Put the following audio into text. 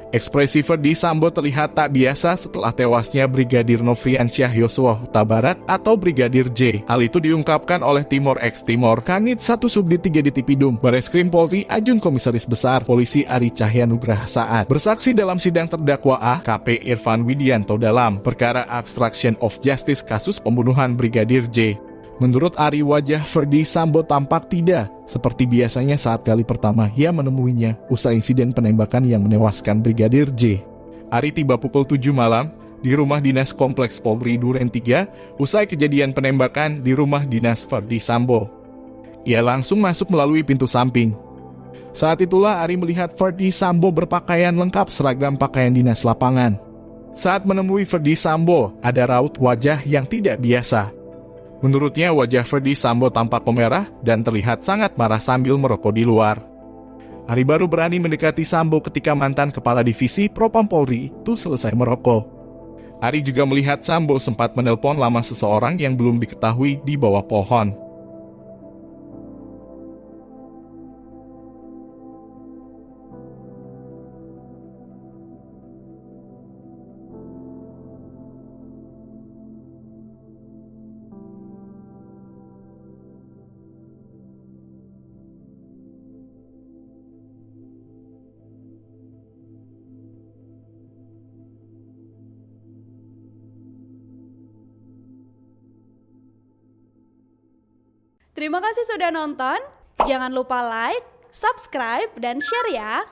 Ekspresi Ferdy Sambo terlihat tak biasa setelah tewasnya Brigadir Nofriansyah Yosua Huta Barat atau Brigadir J. Hal itu diungkapkan oleh Timor X Timor, Kanit 1 Subdit 3 di Tipidum, Bareskrim Polri, Ajun Komisaris Besar Polisi Ari Cahyanugraha saat bersaksi dalam sidang terdakwa A. KP Irfan Widianto dalam perkara obstruction of justice kasus pembunuhan Brigadir J. Menurut Ari, wajah Ferdy Sambo tampak tidak seperti biasanya saat kali pertama ia menemuinya usai insiden penembakan yang menewaskan Brigadir J. Ari tiba pukul 7 malam di rumah dinas Kompleks Polri Duren 3 usai kejadian penembakan di rumah dinas Ferdy Sambo. Ia langsung masuk melalui pintu samping. Saat itulah Ari melihat Ferdy Sambo berpakaian lengkap seragam pakaian dinas lapangan. Saat menemui Ferdy Sambo, ada raut wajah yang tidak biasa. Menurutnya wajah Ferdy Sambo tampak memerah dan terlihat sangat marah sambil merokok di luar. Ari baru berani mendekati Sambo ketika mantan Kepala Divisi Propam Polri itu selesai merokok. Ari juga melihat Sambo sempat menelpon lama seseorang yang belum diketahui di bawah pohon. Terima kasih sudah nonton. Jangan lupa like, subscribe, dan share ya.